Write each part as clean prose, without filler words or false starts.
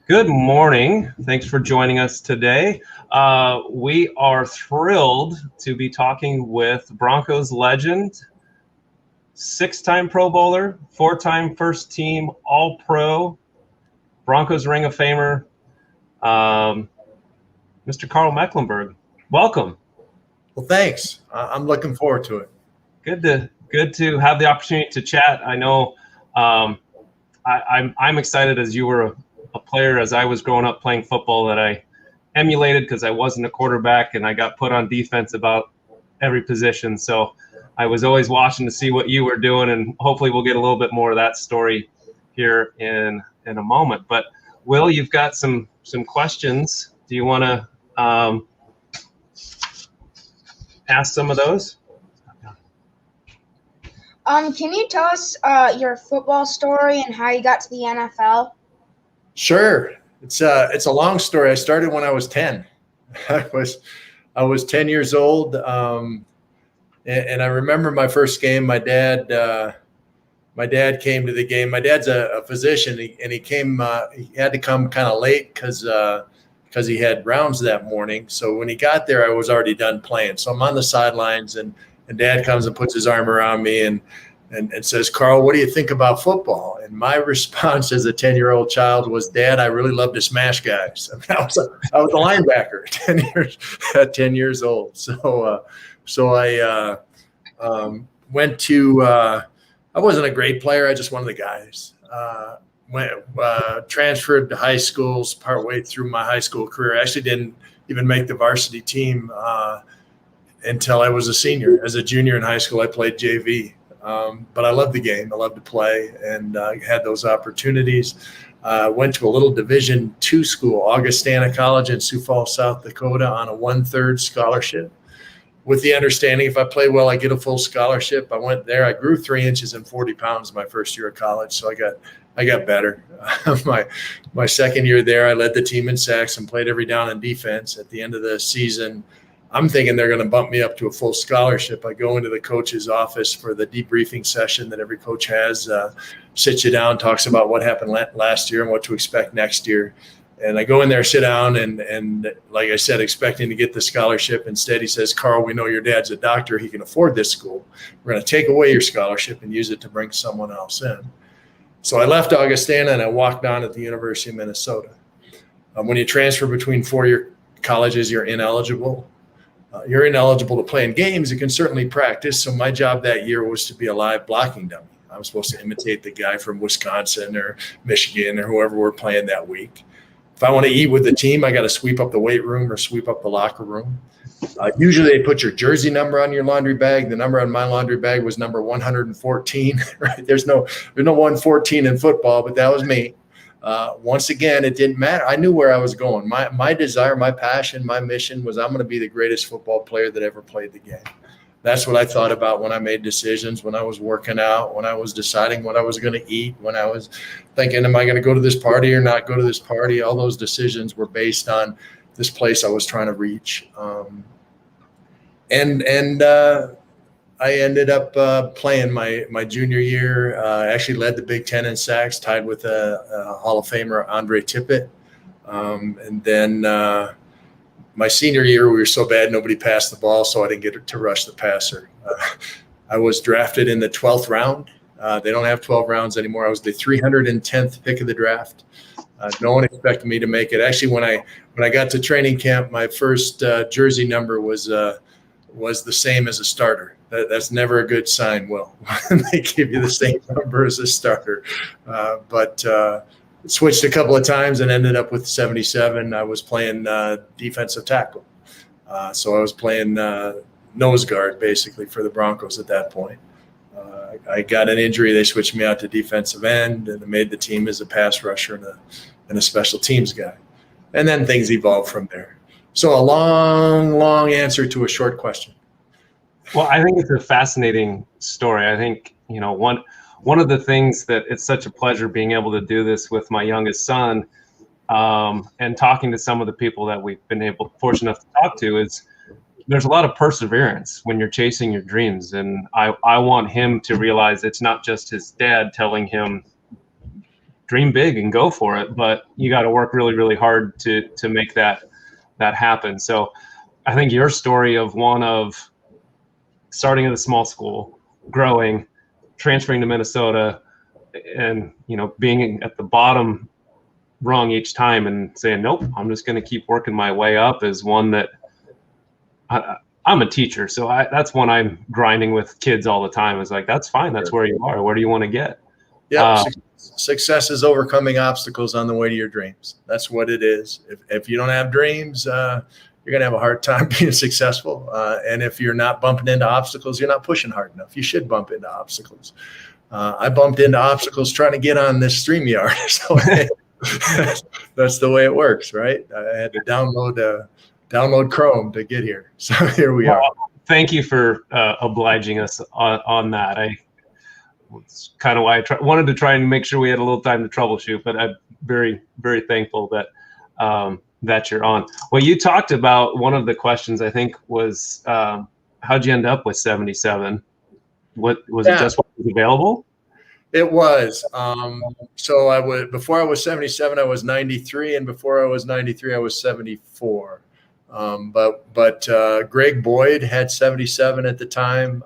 Good morning. Thanks for joining us today. We are thrilled to be talking with Broncos legend, six-time Pro Bowler, four-time first team All-Pro, Broncos Ring of Famer, Mr. Karl Mecklenburg. Welcome. Well, thanks. I'm looking forward to it. Good to have the opportunity to chat. I know I'm excited as you were a player as I was growing up playing football that I emulated because I wasn't a quarterback and I got put on defense about every position. So I was always watching to see what you were doing, and hopefully we'll get a little bit more of that story here in a moment. But Will, you've got some questions. Do you want to ask some of those? Can you tell us your football story and how you got to the NFL? Sure. It's a long story. I started when I was 10. I was 10 years old, and I remember my first game. My dad came to the game. My dad's a physician, and he came. He had to come kind of late because he had rounds that morning. So when he got there, I was already done playing. So I'm on the sidelines, and Dad comes and puts his arm around me and says, "Karl, what do you think about football?" And my response as a 10-year-old child was, "Dad, I really love to smash guys." I mean, I was a linebacker at 10 years old. So I went to. I wasn't a great player. I just one of the guys. Transferred to high schools partway through my high school career. I actually didn't even make the varsity team until I was a senior. As a junior in high school, I played JV. But I loved the game. I loved to play, and had those opportunities. Went to a little Division II school, Augustana College in Sioux Falls, South Dakota, on a 1/3 scholarship, with the understanding if I play well, I get a full scholarship. I went there. I grew 3 inches and 40 pounds my first year of college, so I got better. My second year there, I led the team in sacks and played every down in defense. At the end of the season, I'm thinking they're going to bump me up to a full scholarship. I go into the coach's office for the debriefing session that every coach has, sits you down, talks about what happened last year and what to expect next year. And I go in there, sit down, and like I said, expecting to get the scholarship. Instead, he says, "Karl, we know your dad's a doctor. He can afford this school. We're going to take away your scholarship and use it to bring someone else in." So I left Augustana and I walked on at the University of Minnesota. When you transfer between four-year colleges, you're ineligible. You're ineligible to play in games. You can certainly practice. So my job that year was to be a live blocking dummy. I was supposed to imitate the guy from Wisconsin or Michigan or whoever we're playing that week. If I want to eat with the team, I got to sweep up the weight room or sweep up the locker room. Usually they put your jersey number on your laundry bag. The number on my laundry bag was number 114. Right? There's no 114 in football, but that was me. Once again, it didn't matter. I knew where I was going. My desire, my passion, my mission was I'm going to be the greatest football player that ever played the game. That's what I thought about when I made decisions, when I was working out, when I was deciding what I was going to eat, when I was thinking, am I going to go to this party or not go to this party? All those decisions were based on this place I was trying to reach. I ended up playing my junior year. I actually led the Big Ten in sacks, tied with a Hall of Famer, Andre Tippett. And then my senior year, we were so bad nobody passed the ball, so I didn't get to rush the passer. I was drafted in the 12th round. They don't have 12 rounds anymore. I was the 310th pick of the draft. No one expected me to make it. Actually, when I got to training camp, my first jersey number was the same as a starter. That's never a good sign, Will, when they give you the same number as a starter. But switched a couple of times and ended up with 77. I was playing defensive tackle. So I was playing nose guard, basically, for the Broncos at that point. I got an injury. They switched me out to defensive end and made the team as a pass rusher and a special teams guy. And then things evolved from there. So a long answer to a short question. Well, I think it's a fascinating story. I think, one of the things that it's such a pleasure being able to do this with my youngest son, and talking to some of the people that we've been fortunate enough to talk to, is there's a lot of perseverance when you're chasing your dreams. And I want him to realize it's not just his dad telling him, dream big and go for it, but you got to work really, really hard to make that happen. So I think your story of one of starting at a small school, growing, transferring to Minnesota, and being at the bottom rung each time and saying, nope, I'm just going to keep working my way up, is one that I'm a teacher. So that's one I'm grinding with kids all the time. Is like, that's fine. That's where you are. Where do you want to get? Yeah. Success is overcoming obstacles on the way to your dreams. That's what it is. If you don't have dreams, you're going to have a hard time being successful. And if you're not bumping into obstacles, you're not pushing hard enough. You should bump into obstacles. I bumped into obstacles trying to get on this StreamYard. So that's the way it works, right? I had to download Chrome to get here. So here we are. Thank you for obliging us on that. It's kind of why I wanted to try and make sure we had a little time to troubleshoot, but I'm very, very thankful that that you're on. Well, you talked about one of the questions, I think, was how'd you end up with 77? What was it, just what was available? It was. So before I was 77, I was 93, and before I was 93, I was 74. But Greg Boyd had 77 at the time.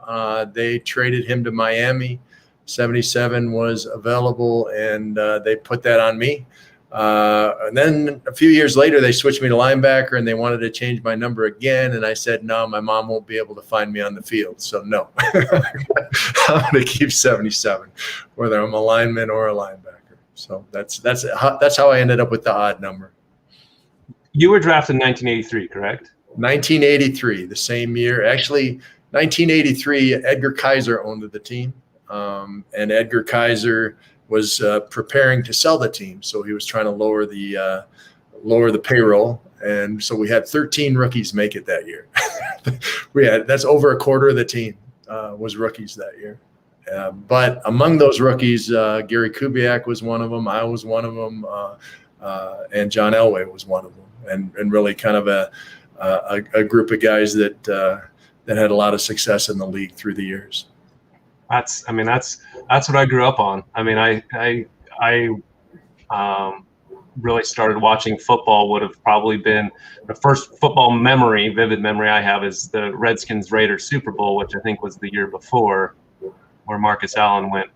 They traded him to Miami. 77 was available, and they put that on me. And then a few years later, they switched me to linebacker, and they wanted to change my number again. And I said, no, my mom won't be able to find me on the field. So no, I'm going to keep 77, whether I'm a lineman or a linebacker. So that's how I ended up with the odd number. You were drafted in 1983, correct? 1983, the same year. Actually, 1983, Edgar Kaiser owned the team. And Edgar Kaiser was preparing to sell the team, so he was trying to lower the payroll, and so we had 13 rookies make it that year. That's over a quarter of the team was rookies that year. But among those rookies, Gary Kubiak was one of them. I was one of them, and John Elway was one of them, and really kind of a group of guys that had a lot of success in the league through the years. That's what I grew up on. I mean, I really started watching football. Would have probably been the first football vivid memory I have is the Redskins Raiders Super Bowl, which I think was the year before, where Marcus Allen went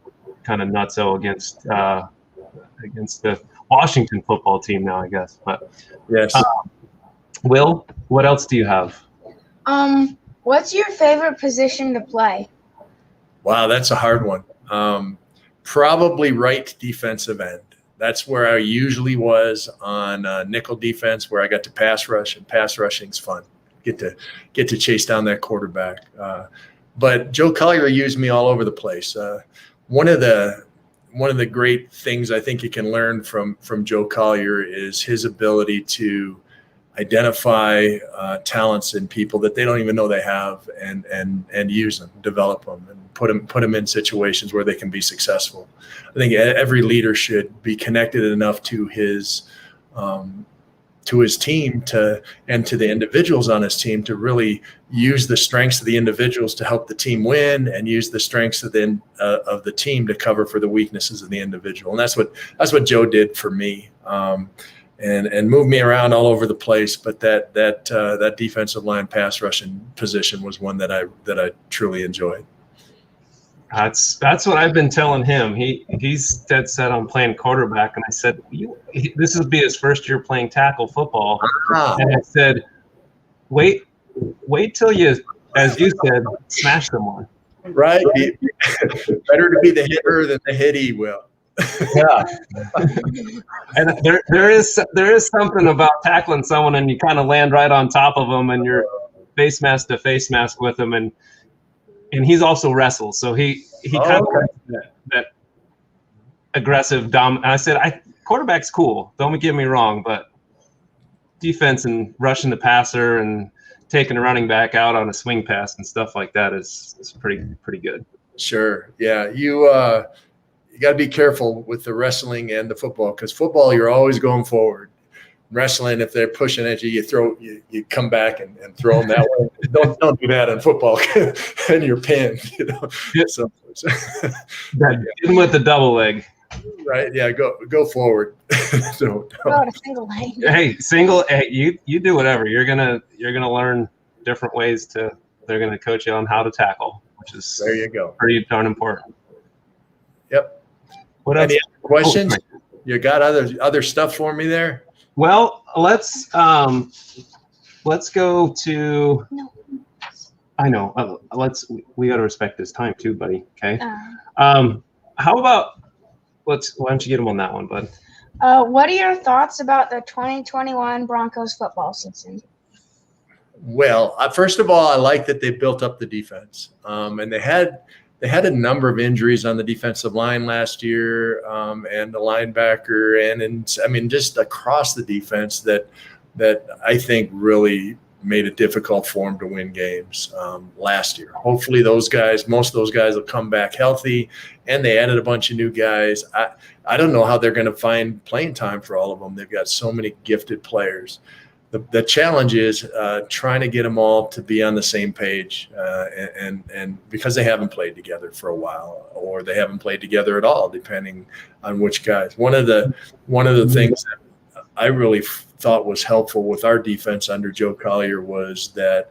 kind of nutso against the Washington football team now, I guess. But yes. Will, what else do you have? What's your favorite position to play? Wow, that's a hard one. Probably right defensive end. That's where I usually was on nickel defense, where I got to pass rush, and pass rushing's fun. Get to chase down that quarterback. But Joe Collier used me all over the place. One of the great things I think you can learn from Joe Collier is his ability to identify talents in people that they don't even know they have, and use them, develop them, and put them in situations where they can be successful. I think every leader should be connected enough to his team and to the individuals on his team to really use the strengths of the individuals to help the team win, and use the strengths of the team to cover for the weaknesses of the individual. And that's what Joe did for me. And moved me around all over the place, but that defensive line pass rushing position was one that I truly enjoyed. That's what I've been telling him. He's dead set on playing quarterback, and I said, this will be his first year playing tackle football. And I said, wait till you, as you said, smash someone. Right, better to be the hitter than the hitty, Will. Yeah, and there is something about tackling someone and you kind of land right on top of them, and you're face mask to face mask with him, and he's also wrestles, so he kind of that aggressive dominant. I said, quarterback's cool, don't get me wrong, but defense and rushing the passer and taking a running back out on a swing pass and stuff like that is pretty good. Sure, yeah, you got to be careful with the wrestling and the football, because football, you're always going forward. Wrestling, if they're pushing at you, you come back and throw them that way. Don't do that in football, and you're pinned. So even with the double leg. Right? Yeah, go forward. Go to single lane. Hey, you do whatever. You're gonna learn different ways to. They're gonna coach you on how to tackle, which is There you go. pretty darn important. Yep. What else? Any other questions? Oh, You got other stuff for me there? well, let's go to. No. I know. We got to respect his time too, buddy. Okay. How about why don't you get him on that one, bud? What are your thoughts about the 2021 Broncos football season? Well, first of all, I like that they built up the defense, and they had a number of injuries on the defensive line last year, and the linebacker, and I mean just across the defense that I think really made it difficult for them to win games last year. Hopefully, most of those guys will come back healthy, and they added a bunch of new guys. I don't know how they're going to find playing time for all of them. They've got so many gifted players. The challenge is trying to get them all to be on the same page, and because they haven't played together for a while, or they haven't played together at all, depending on which guys. One of the things that I really thought was helpful with our defense under Joe Collier was that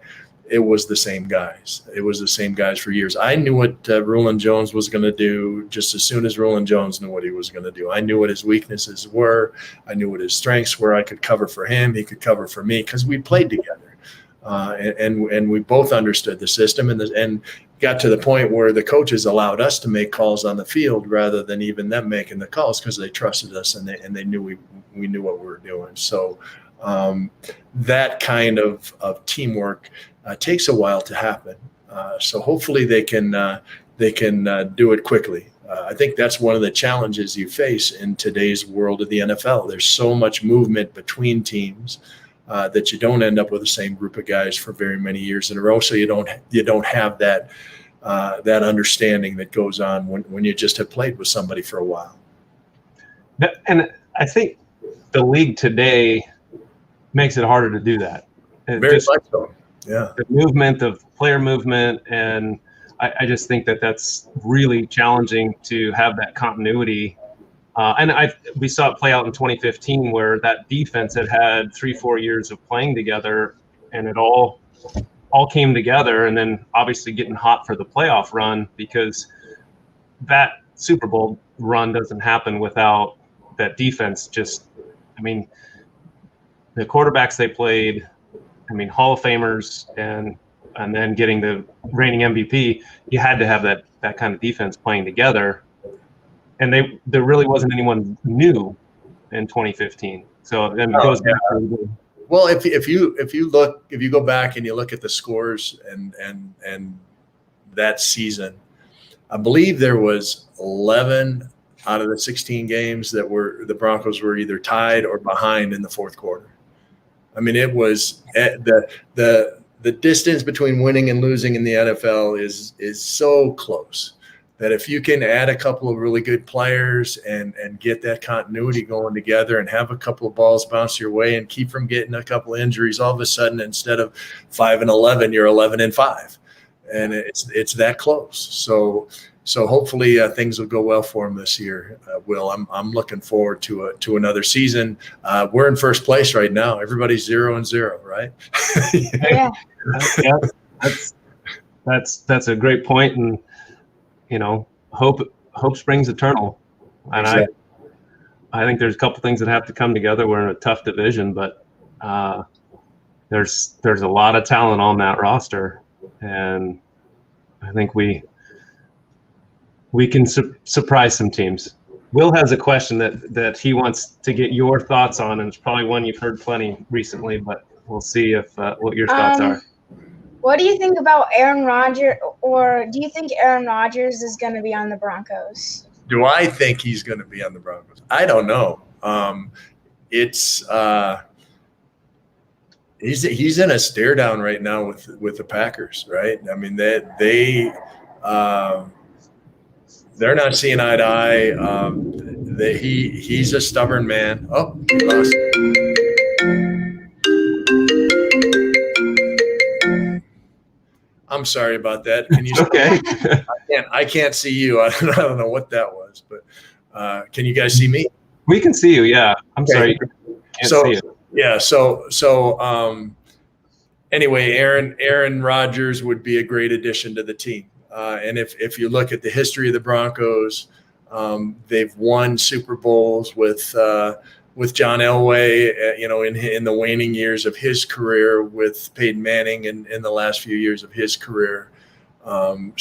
it was the same guys. It was the same guys for years. I knew what Rulon Jones was going to do just as soon as Rulon Jones knew what he was going to do. I knew what his weaknesses were. I knew what his strengths were. I could cover for him. He could cover for me because we played together. And we both understood the system and got to the point where the coaches allowed us to make calls on the field rather than even them making the calls because they trusted us and they knew we knew what we were doing. So that kind of teamwork takes a while to happen. So hopefully they can do it quickly. I think that's one of the challenges you face in today's world of the NFL. There's so much movement between teams that you don't end up with the same group of guys for very many years in a row. So you don't have that understanding that goes on when you just have played with somebody for a while. And I think the league today makes it harder to do that. Very much so. Yeah. The player movement, and I just think that's really challenging to have that continuity. And we saw it play out in 2015 where that defense had 3-4 years of playing together, and it all came together, and then obviously getting hot for the playoff run because that Super Bowl run doesn't happen without that defense. The quarterbacks they played, Hall of Famers, and then getting the reigning MVP, you had to have that kind of defense playing together. And there really wasn't anyone new in 2015. So then it goes back to well, if you go back and you look at the scores and that season, I believe there was 11 out of the 16 games that the Broncos were either tied or behind in the fourth quarter. It was the distance between winning and losing in the NFL is so close that if you can add a couple of really good players and get that continuity going together and have a couple of balls bounce your way and keep from getting a couple of injuries, all of a sudden instead of 5-11, you're 11-5, and it's that close. So hopefully things will go well for him this year. Will, I'm looking forward to another season. We're in first place right now. Everybody's 0-0, right? Yeah. That's a great point, and hope springs eternal. And exactly. I think there's a couple things that have to come together. We're in a tough division, but there's a lot of talent on that roster, and I think we can surprise some teams. Will has a question that he wants to get your thoughts on, and it's probably one you've heard plenty recently, but we'll see if what your thoughts are. What do you think about Aaron Rodgers, or do you think Aaron Rodgers is going to be on the Broncos? Do I think he's going to be on the Broncos? I don't know. He's in a stare down right now with the Packers, right? They're not seeing eye to eye. He's a stubborn man. Oh, he lost it. I'm sorry about that. Can you? Okay. I can't see you. I don't know what that was, but Can you guys see me? We can see you. Yeah. I'm Okay. sorry. Can't see you. Yeah. Anyway, Aaron Rodgers would be a great addition to the team. And if you look at the history of the Broncos, they've won Super Bowls with John Elway, in the waning years of his career, with Peyton Manning in the last few years of his career. I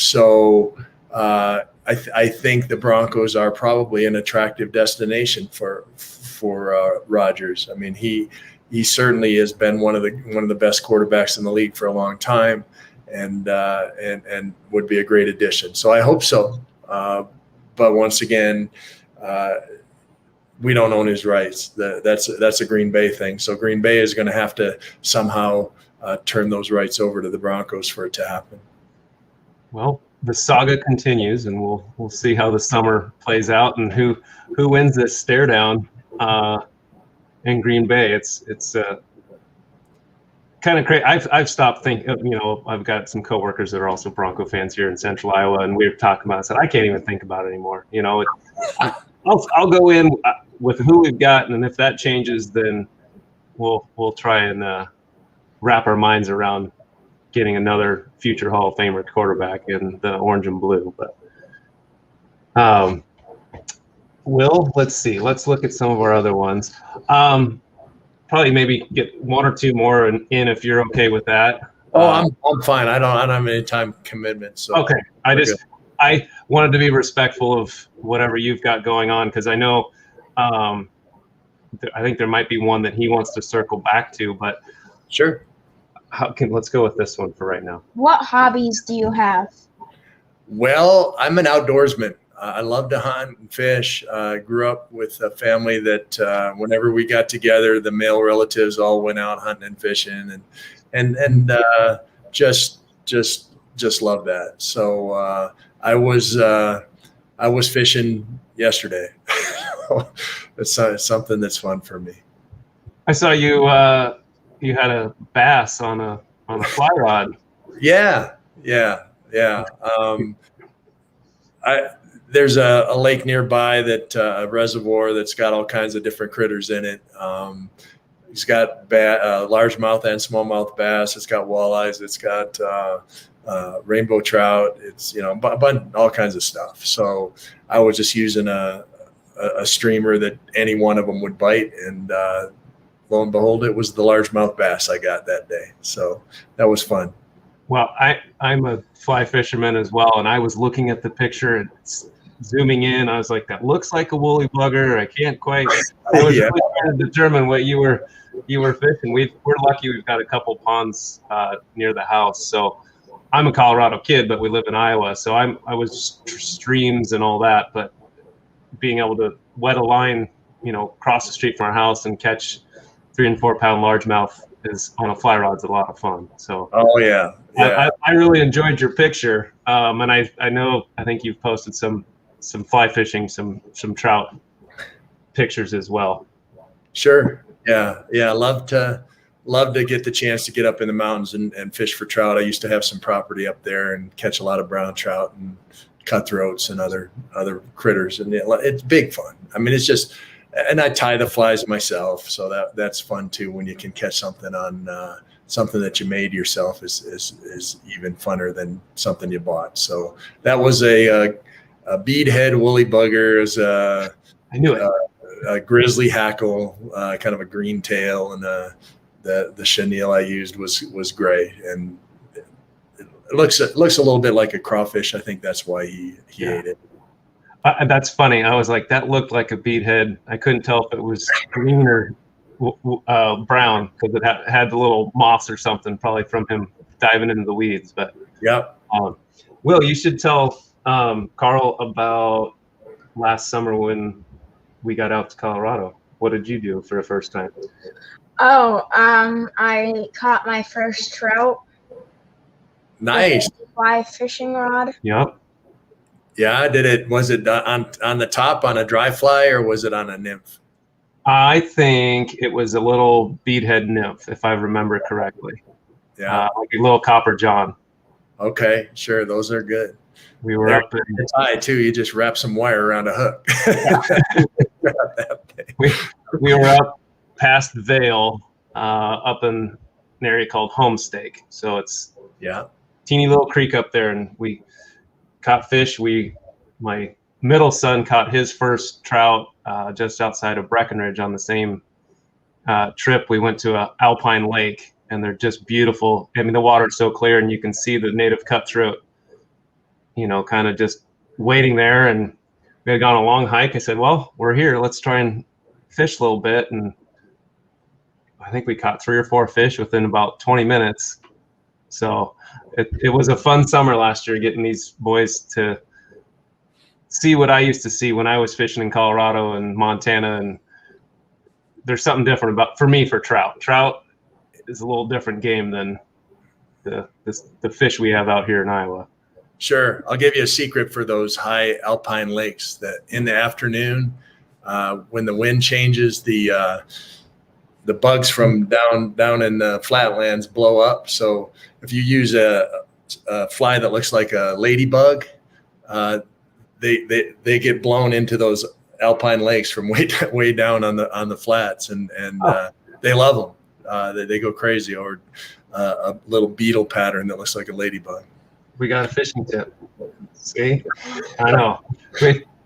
think the Broncos are probably an attractive destination for Rodgers. I mean, he certainly has been one of the best quarterbacks in the league for a long time, and would be a great addition. So I hope so. But once again, we don't own his rights. That's a Green Bay thing. So Green Bay is going to have to somehow turn those rights over to the Broncos for it to happen. Well, the saga continues, and we'll see how the summer plays out and who wins this stare down in Green Bay. It's kind of crazy. I've stopped thinking. I've got some coworkers that are also Bronco fans here in Central Iowa, and we were talking about it. I said I can't even think about it anymore. I'll go in with who we've got, and if that changes, then we'll try and wrap our minds around getting another future Hall of Famer quarterback in the orange and blue. But let's see. Let's look at some of our other ones. Probably maybe get one or two more in if you're okay with that. I'm fine. I don't have any time commitment. So okay. I wanted to be respectful of whatever you've got going on, because I know I think there might be one that he wants to circle back to, but sure. Let's go with this one for right now. What hobbies do you have? Well, I'm an outdoorsman. I love to hunt and fish. Grew up with a family that whenever we got together, the male relatives all went out hunting and fishing, and just love that. So I was fishing yesterday. It's something that's fun for me. I saw you. You had a bass on a fly rod. Yeah. There's a lake nearby that a reservoir that's got all kinds of different critters in it. It's got largemouth and smallmouth bass. It's got walleyes. It's got rainbow trout. It's all kinds of stuff. So I was just using a streamer that any one of them would bite, and lo and behold, it was the largemouth bass I got that day. So that was fun. Well, I'm a fly fisherman as well, and I was looking at the picture and zooming in. I was like, that looks like a woolly bugger. I can't quite. I was really trying to determine what you were fishing. We're lucky we've got a couple ponds near the house. So I'm a Colorado kid, but we live in Iowa. So I was streams and all that, but being able to wet a line, cross the street from our house and catch 3 and 4 pound largemouth is on a fly rod's a lot of fun. So I really enjoyed your picture, and I think you've posted some fly fishing, some trout pictures as well. Sure. Yeah. Love to get the chance to get up in the mountains and fish for trout. I used to have some property up there and catch a lot of brown trout and cutthroats and other critters, and it's big fun. I mean, it's just. And I tie the flies myself, so that's fun too. When you can catch something on something that you made yourself is even funner than something you bought. So that was a beadhead woolly bugger. Is I knew it. A grizzly hackle, kind of a green tail, and the chenille I used was gray, and it looks a little bit like a crawfish. I think that's why he ate it. That's funny. I was like, that looked like a beadhead. I couldn't tell if it was green or brown, because it had the little moss or something, probably from him diving into the weeds. But yeah. Will, you should tell Karl about last summer when we got out to Colorado. What did you do for the first time? I caught my first trout. Nice. With a fly fishing rod. Yep. Yeah, was it on the top on a dry fly, or was it on a nymph? I think it was a little beadhead nymph, if I remember correctly. Yeah. Like a little copper john. Okay, sure. Those are good. We were up in the tie too. You just wrap some wire around a hook. we were up past Vale, up in an area called Homestake. So it's teeny little creek up there, and we caught fish. My middle son caught his first trout just outside of Breckenridge on the same trip. We went to an alpine lake, and they're just beautiful. I mean, the water's so clear, and you can see the native cutthroat, kind of just waiting there. And we had gone a long hike. I said, well, we're here. Let's try and fish a little bit. And I think we caught 3 or 4 fish within about 20 minutes. So it was a fun summer last year, getting these boys to see what I used to see when I was fishing in Colorado and Montana. And there's something different for trout. Trout is a little different game than the fish we have out here in Iowa. Sure. I'll give you a secret for those high alpine lakes, that in the afternoon, when the wind changes, the bugs from down in the flatlands blow up. So if you use a fly that looks like a ladybug, they get blown into those alpine lakes from way down on the flats, and they love them. They go crazy over a little beetle pattern that looks like a ladybug. We got a fishing tip. See, I know.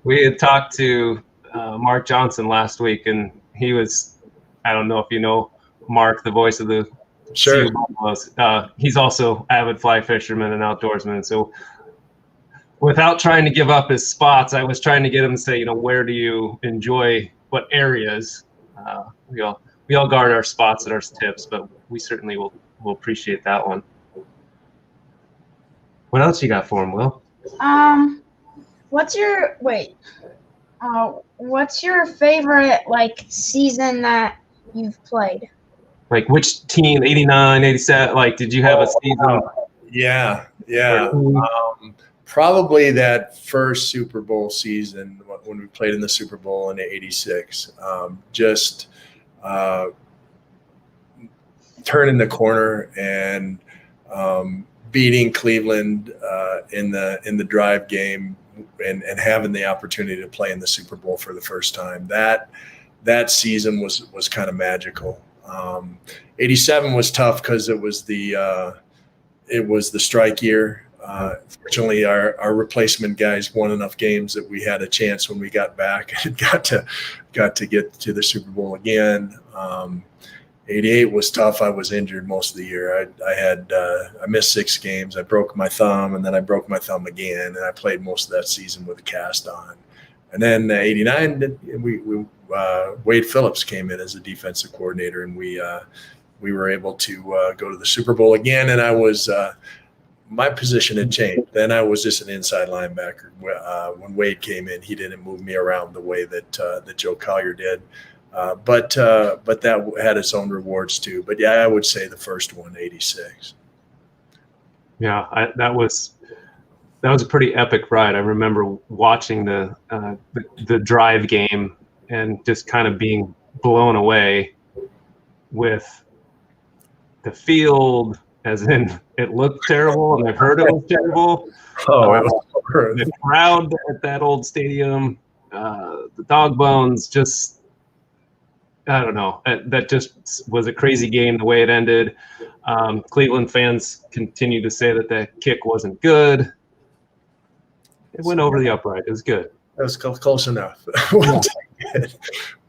We had talked to Mark Johnson last week, and he was, I don't know if you know Mark, the voice of the Sure. He's also avid fly fisherman and outdoorsman. So without trying to give up his spots, I was trying to get him to say, where do you enjoy, what areas? We all guard our spots at our tips, but we certainly will appreciate that one. What else you got for him, Will? What's your favorite season that you've played? Like which team, 89, 87, did you have a season? Yeah. Probably that first Super Bowl season when we played in the Super Bowl in '86. Turning the corner and beating Cleveland in the drive game and having the opportunity to play in the Super Bowl for the first time. That season was kind of magical. '87 was tough because it was the strike year. Fortunately, our replacement guys won enough games that we had a chance when we got back and got to get to the Super Bowl again. '88 was tough. I was injured most of the year. I missed 6 games. I broke my thumb, and then I broke my thumb again, and I played most of that season with a cast on. And then '89, Wade Phillips came in as a defensive coordinator, and we were able to go to the Super Bowl again. And I was my position had changed. Then I was just an inside linebacker. When Wade came in, he didn't move me around the way that Joe Collier did. But that had its own rewards too. But yeah, I would say the first one, '86. Yeah, that was a pretty epic ride. I remember watching the drive game and just kind of being blown away with the field, as in it looked terrible, and I've heard it was terrible. The crowd at that old stadium, the dog bones, just I don't know. That just was a crazy game the way it ended. Cleveland fans continue to say that the kick wasn't good. It went over the upright. It was good. That was close enough.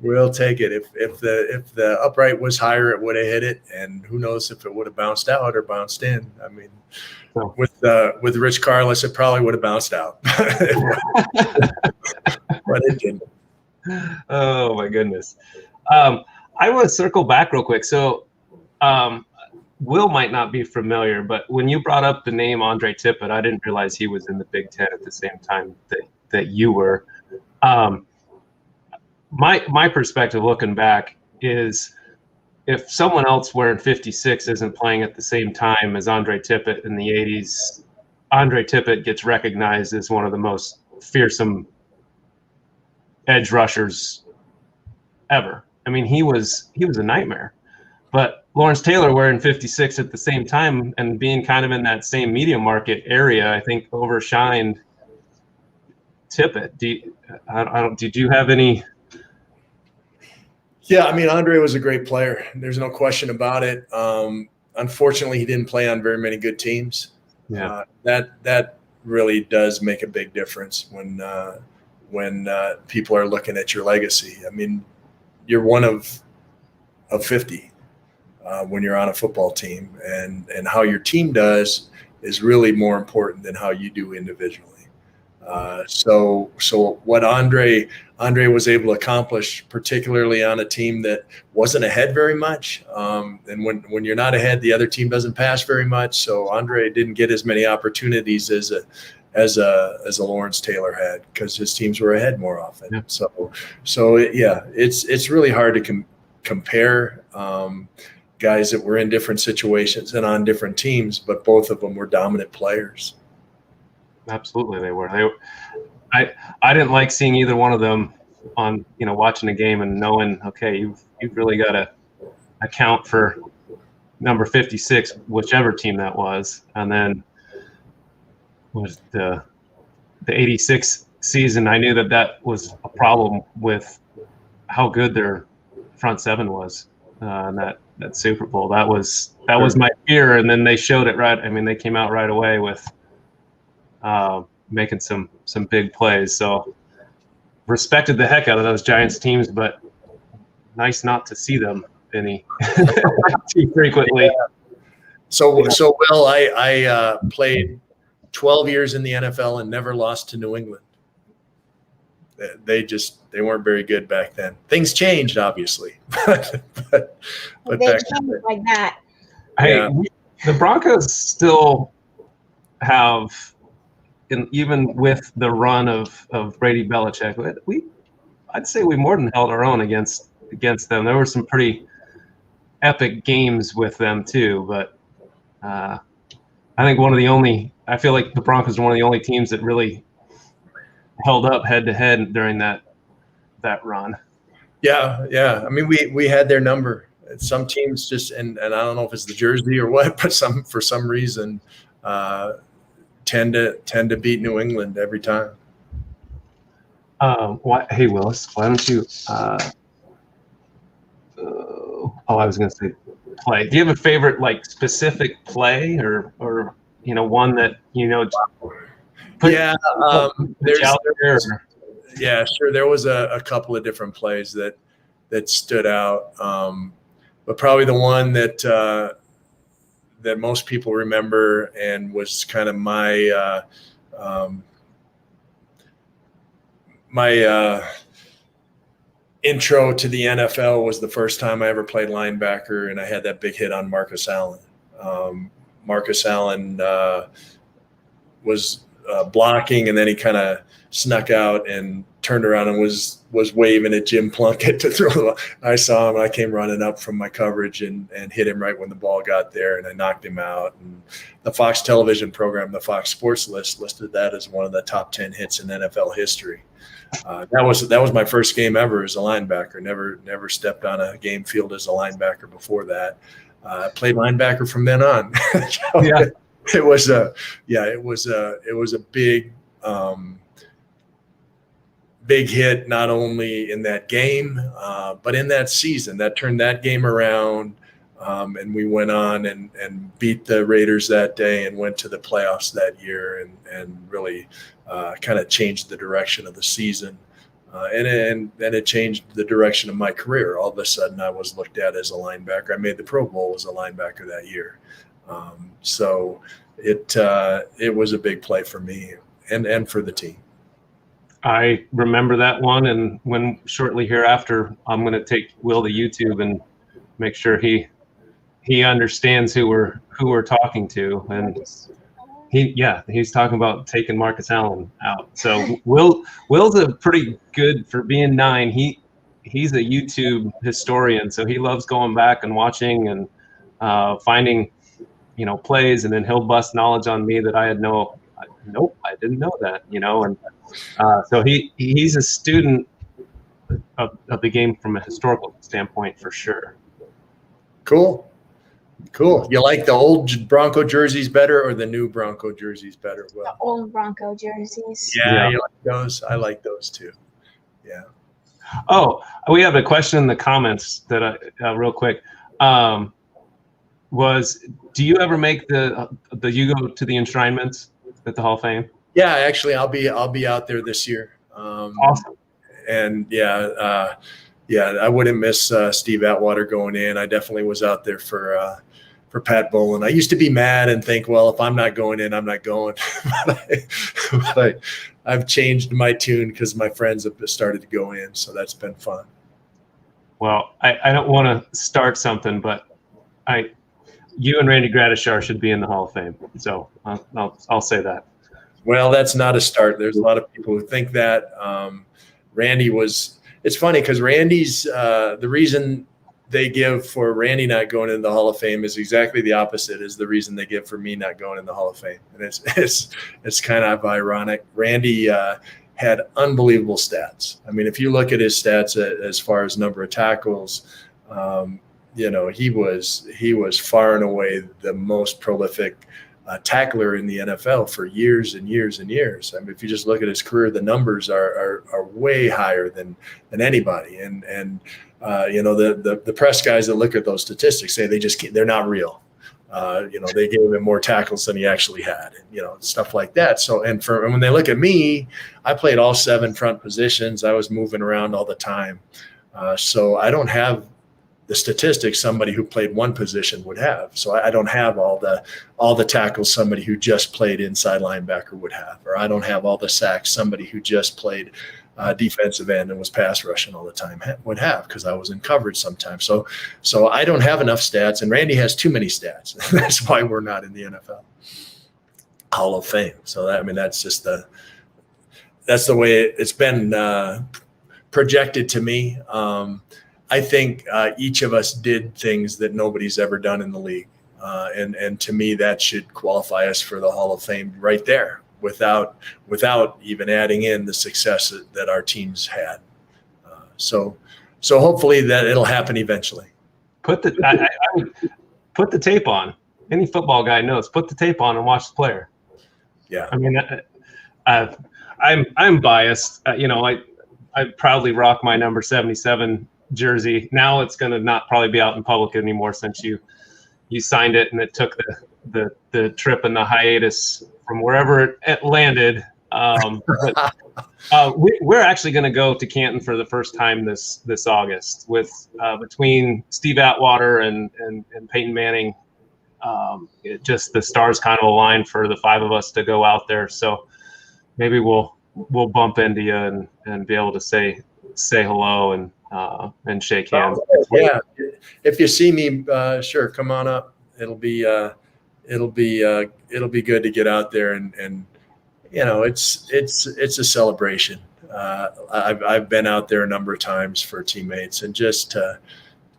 We'll take it. If the upright was higher, it would have hit it, and who knows if it would have bounced out or bounced in. I mean, with Rich Karls, it probably would have bounced out, but it didn't. Oh my goodness. I want to circle back real quick. So, Will might not be familiar, but when you brought up the name Andre Tippett, I didn't realize he was in the Big Ten at the same time that you were. My perspective looking back is if someone else wearing 56 isn't playing at the same time as Andre Tippett in the 80s, Andre Tippett gets recognized as one of the most fearsome edge rushers ever. I mean, he was a nightmare. But Lawrence Taylor wearing 56 at the same time and being kind of in that same media market area, I think overshined Tippett. Did you have any? Yeah, I mean, Andre was a great player. There's no question about it. Unfortunately, he didn't play on very many good teams. Yeah, that really does make a big difference when people are looking at your legacy. I mean, you're one of 50 when you're on a football team, and how your team does is really more important than how you do individually. So what Andre was able to accomplish, particularly on a team that wasn't ahead very much, and when you're not ahead, the other team doesn't pass very much. So Andre didn't get as many opportunities as a Lawrence Taylor had, because his teams were ahead more often. Yeah. It's really hard to compare guys that were in different situations and on different teams, but both of them were dominant players. Absolutely, they were. I didn't like seeing either one of them on, watching a game and knowing, okay, you've really got to account for number 56, whichever team that was. And then was the 86 season, I knew that was a problem with how good their front seven was. And that Super Bowl, that was my fear. And then they showed it right. I mean, they came out right away with making some big plays. So respected the heck out of those Giants teams, but nice not to see them any too frequently. Yeah. So Will, I played 12 years in the NFL and never lost to New England. They weren't very good back then. Things changed, obviously, but they changed like that. Hey, the Broncos still have, even with the run of Brady Belichick, I'd say we more than held our own against them. There were some pretty epic games with them too, but I think I feel like the Broncos are one of the only teams that really held up head to head during that run. Yeah. I mean, we had their number. Some teams just, and I don't know if it's the jersey or what, but for some reason tend to beat New England every time. Hey Willis, why don't you? I was going to say play. Do you have a favorite specific play or one that Yeah, sure. There was a couple of different plays that stood out, but probably the one that most people remember and was kind of my intro to the NFL was the first time I ever played linebacker, and I had that big hit on Marcus Allen. Marcus Allen was blocking, and then he kind of snuck out and turned around and was waving at Jim Plunkett to throw the ball. I saw him, and I came running up from my coverage and hit him right when the ball got there, and I knocked him out. And the Fox television program, the Fox Sports List, listed that as one of the top 10 hits in NFL history. That was my first game ever as a linebacker. Never stepped on a game field as a linebacker before that. I played linebacker from then on. Yeah. It was a big hit, not only in that game, but in that season. That turned that game around, and we went on and beat the Raiders that day and went to the playoffs that year and really kind of changed the direction of the season. And it changed the direction of my career. All of a sudden, I was looked at as a linebacker. I made the Pro Bowl as a linebacker that year. So it was a big play for me and for the team. I remember that one, and when shortly hereafter, I'm going to take Will to YouTube and make sure he understands who we're talking to, and he's talking about taking Marcus Allen out. So Will's a pretty good for being 9. He's a YouTube historian, so he loves going back and watching and finding plays, and then he'll bust knowledge on me that I had nope, I didn't know that, and so he's a student of the game from a historical standpoint for sure. Cool. You like the old Bronco jerseys better or the new Bronco jerseys better? The old Bronco jerseys. Yeah, you like those? I like those too. Yeah. Oh, we have a question in the comments that real quick. Do you ever make the you go to the enshrinements at the Hall of Fame? Yeah, actually, I'll be out there this year. Awesome. And I wouldn't miss Steve Atwater going in. I definitely was out there for Pat Bowlen. I used to be mad and think, well, if I'm not going in, I'm not going. but I've changed my tune because my friends have started to go in, so that's been fun. Well, I don't want to start something, but you and Randy Gradishar should be in the Hall of Fame. So I'll say that. Well, that's not a start. There's a lot of people who think that. Randy was – it's funny because Randy's the reason they give for Randy not going in the Hall of Fame is exactly the opposite is the reason they give for me not going in the Hall of Fame. And it's kind of ironic. Randy had unbelievable stats. I mean, if you look at his stats as far as number of tackles, he was far and away the most prolific tackler in the NFL for years and years and years. I mean, if you just look at his career, the numbers are way higher than anybody. And the press guys that look at those statistics say they're not real. They gave him more tackles than he actually had, stuff like that. So, and when they look at me, I played all 7 front positions. I was moving around all the time. So I don't have the statistics somebody who played one position would have. So I don't have all the tackles somebody who just played inside linebacker would have, or I don't have all the sacks somebody who just played defensive end and was pass rushing all the time would have, because I was in coverage sometimes. So I don't have enough stats, and Randy has too many stats. That's why we're not in the NFL Hall of Fame. So that's just that's the way it's been projected to me. I think each of us did things that nobody's ever done in the league. And to me, that should qualify us for the Hall of Fame right there without even adding in the success that our teams had. So hopefully that it'll happen eventually. I would put the tape on. Any football guy knows, put the tape on and watch the player. Yeah. I mean, I'm biased. I proudly rock my number 77 jersey. Now it's going to not probably be out in public anymore since you signed it, and it took the trip and the hiatus from wherever it landed. But we're actually going to go to Canton for the first time this August with between Steve Atwater and Peyton Manning. Just the stars kind of aligned for the 5 of us to go out there. So maybe we'll bump into you and be able to say hello and shake hands. Yeah, if you see me, sure, come on up. It'll be good to get out there and it's a celebration. I've been out there a number of times for teammates, and just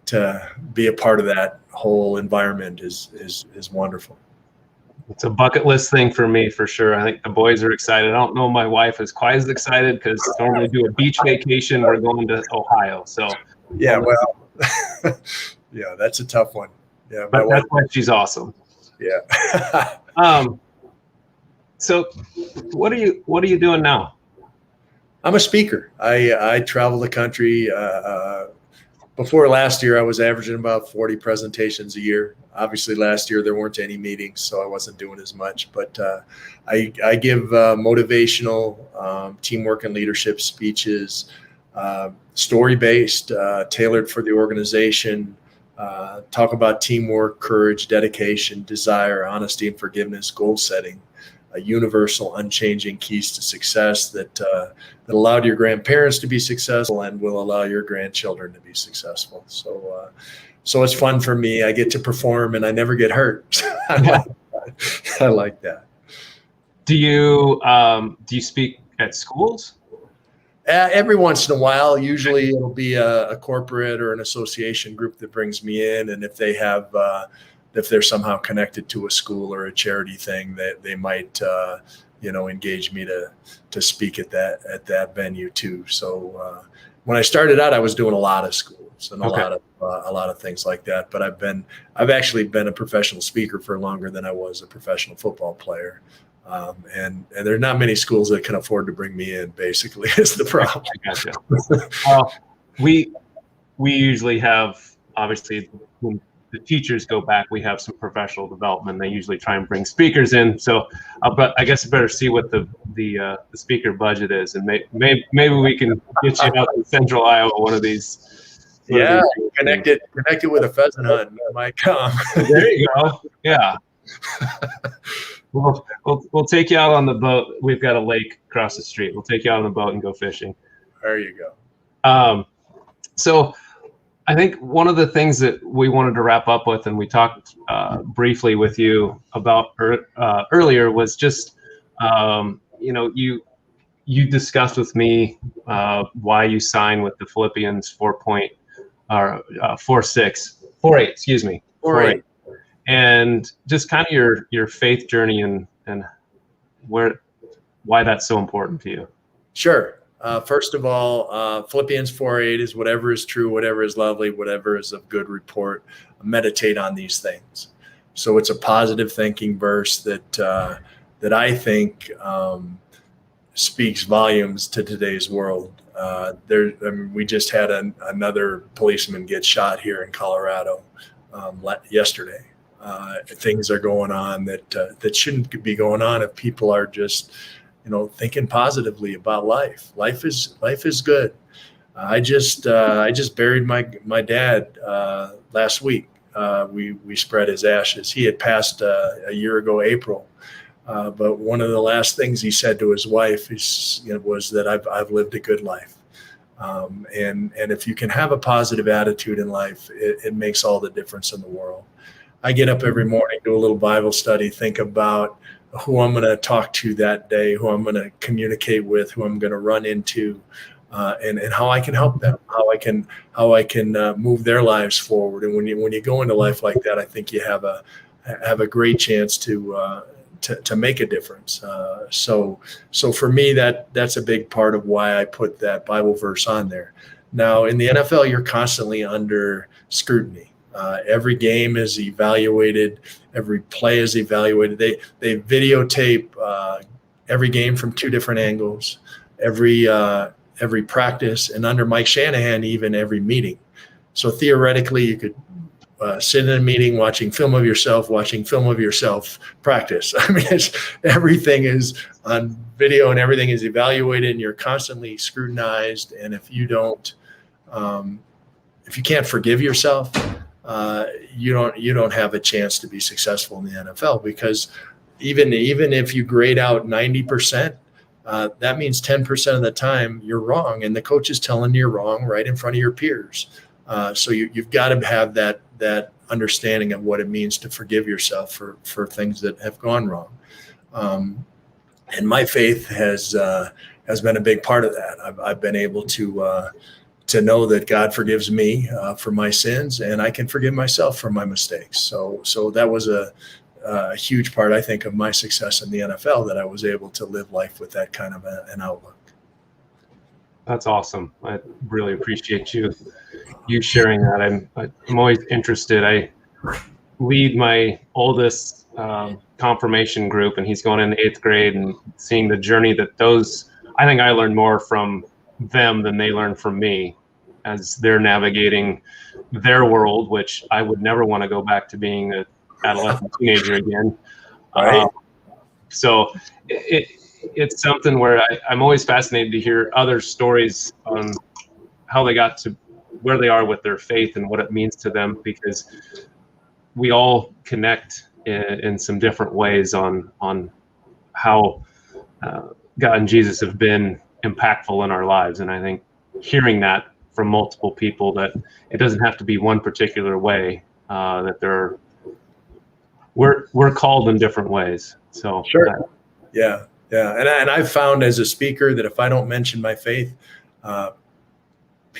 to be a part of that whole environment is wonderful. It's a bucket list thing for me, for sure. I think the boys are excited. I don't know my wife is quite as excited because normally do a beach vacation. We're going to Ohio. So yeah, well, yeah, that's a tough one. Yeah, but that's why she's awesome. Yeah. So what are you doing now? I'm a speaker. I travel the country. Before last year, I was averaging about 40 presentations a year. Obviously, last year there weren't any meetings, so I wasn't doing as much. But I give motivational, teamwork and leadership speeches, story-based, tailored for the organization. Talk about teamwork, courage, dedication, desire, honesty, and forgiveness, goal setting. Universal, unchanging keys to success that allowed your grandparents to be successful and will allow your grandchildren to be successful. So it's fun for me. I get to perform and I never get hurt. I like that. Do you speak at schools? Every once in a while. Usually it'll be a corporate or an association group that brings me in, and if they have if they're somehow connected to a school or a charity thing, that they might, engage me to speak at that venue too. So when I started out, I was doing a lot of schools. funerals and a lot of things like that. But I've actually been a professional speaker for longer than I was a professional football player. And there are not many schools that can afford to bring me in, basically, is the problem. Gotcha. We usually have, obviously, when the teachers go back, we have some professional development. They usually try and bring speakers in. So, but I guess I better see what the speaker budget is, and maybe we can get you out to Central Iowa one of these. Yeah, connected with a pheasant hunt. Might come. There you go. Yeah. We'll take you out on the boat. We've got a lake across the street. We'll take you out on the boat and go fishing. There you go. So I think one of the things that we wanted to wrap up with, and we talked briefly with you about earlier, was just you discussed with me why you signed with the Philippians 4.8, excuse me, 4.8. And just kind of your faith journey and why that's so important to you. Sure. First of all, Philippians 4.8 is whatever is true, whatever is lovely, whatever is of good report. Meditate on these things. So it's a positive thinking verse that I think speaks volumes to today's world. We just had another policeman get shot here in Colorado yesterday. Things are going on that shouldn't be going on if people are just thinking positively about life. Life is good. I just buried my dad last week. We spread his ashes. He had passed a year ago, April. But one of the last things he said to his wife was that I've lived a good life. And if you can have a positive attitude in life, it makes all the difference in the world. I get up every morning, do a little Bible study, think about who I'm going to talk to that day, who I'm going to communicate with, who I'm going to run into, and how I can help them, how I can move their lives forward. And when you go into life like that, I think you have a great chance to make a difference. So for me, that's a big part of why I put that Bible verse on there. Now in the NFL, you're constantly under scrutiny. Every game is evaluated. Every play is evaluated. They videotape every game from two different angles, every practice, and under Mike Shanahan, even every meeting. So theoretically, you could sit in a meeting watching film of yourself practice. I mean, everything is on video and everything is evaluated, and you're constantly scrutinized. And if you can't forgive yourself, you don't have a chance to be successful in the NFL, because even if you grade out 90%, that means 10% of the time you're wrong, and the coach is telling you you're wrong right in front of your peers. So you've got to have that understanding of what it means to forgive yourself for things that have gone wrong. And my faith has been a big part of that. I've been able to know that God forgives me for my sins, and I can forgive myself for my mistakes. So that was a huge part, I think, of my success in the NFL, that I was able to live life with that kind of an outlook. That's awesome. I really appreciate you sharing that. I'm always interested. I lead my oldest confirmation group, and he's going in 8th grade, and seeing the journey that I think I learned more from them than they learn from me as they're navigating their world, which I would never want to go back to being an adolescent teenager again. Right. So it's something where I'm always fascinated to hear other stories on how they got to where they are with their faith and what it means to them, because we all connect in some different ways on how God and Jesus have been impactful in our lives. And I think hearing that from multiple people, that it doesn't have to be one particular way, that we're called in different ways. So sure. Yeah. And I've found as a speaker that if I don't mention my faith,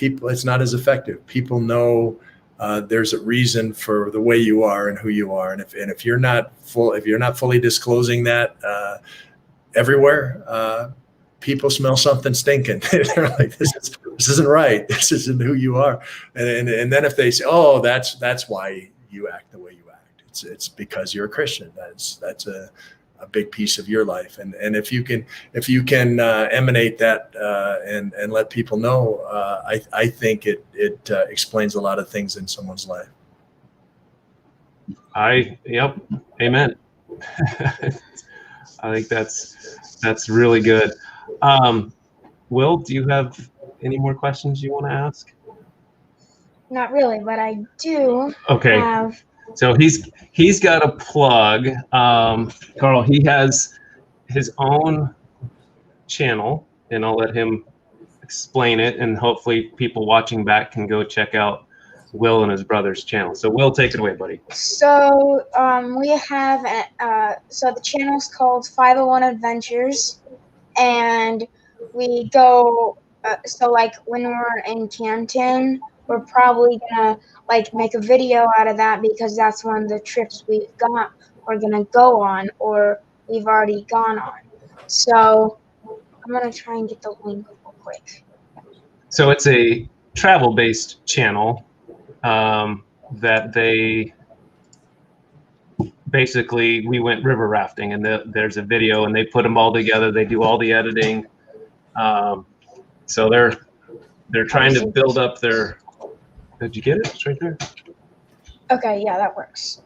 it's not as effective. People know there's a reason for the way you are and who you are. And if you're not fully disclosing that everywhere, people smell something stinking. They're like, this isn't right. This isn't who you are. And then if they say, oh, that's why you act the way you act, it's because you're a Christian. That's a big piece of your life. And if you can emanate that and let people know, I think it explains a lot of things in someone's life. Yep. Amen. I think that's really good. Will, do you have any more questions you want to ask? Not really, but I do Okay. have. So he's got a plug. Karl, he has his own channel, and I'll let him explain it, and hopefully people watching back can go check out Will and his brother's channel. So Will, take it away, buddy. So we have so the channel's called 501 Adventures, and we go so like when we're in Canton, we're probably gonna like make a video out of that because that's one of the trips we're gonna go on or we've already gone on. So I'm gonna try and get the link real quick. So it's a travel-based channel that they basically, we went river rafting, and there's a video, and they put them all together. They do all the editing. So they're trying to build up their. Did you get it? It's right there. Okay, yeah, that works.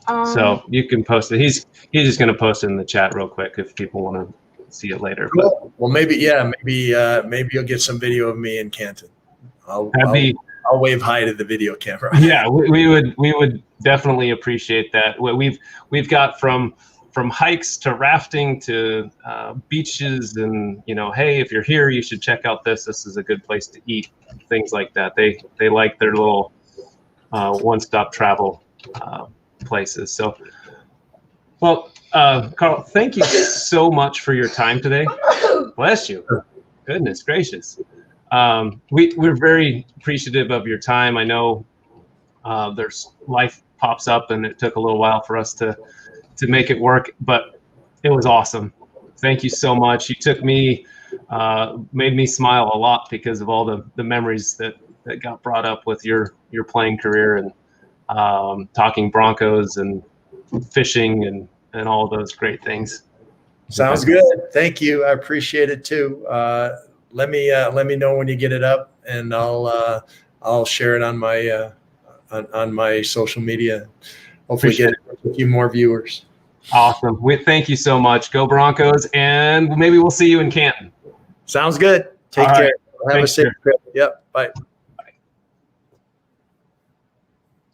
So you can post it. He's just going to post it in the chat real quick if people want to see it later. Cool. Well, maybe you'll get some video of me in Canton. I'll wave hi to the video camera. Yeah, we would definitely appreciate that. We've got from hikes to rafting to beaches, and hey, if you're here, you should check out this. This is a good place to eat. Things like that. They like their little one-stop travel places. So, well, Karl, thank you so much for your time today. Bless you. Goodness gracious. We're very appreciative of your time. I know there's life pops up, and it took a little while for us to make it work, but it was awesome. Thank you so much. You took me, made me smile a lot because of all the memories that got brought up with your playing career and talking Broncos and fishing and all of those great things. Sounds good. Thank you. I appreciate it too. Let me know when you get it up, and I'll share it on my social media. Hopefully get a few more viewers. Awesome. Thank you so much. Go Broncos, and maybe we'll see you in Canton. Sounds good. Take care. Right. Have a safe trip. Yep. Bye.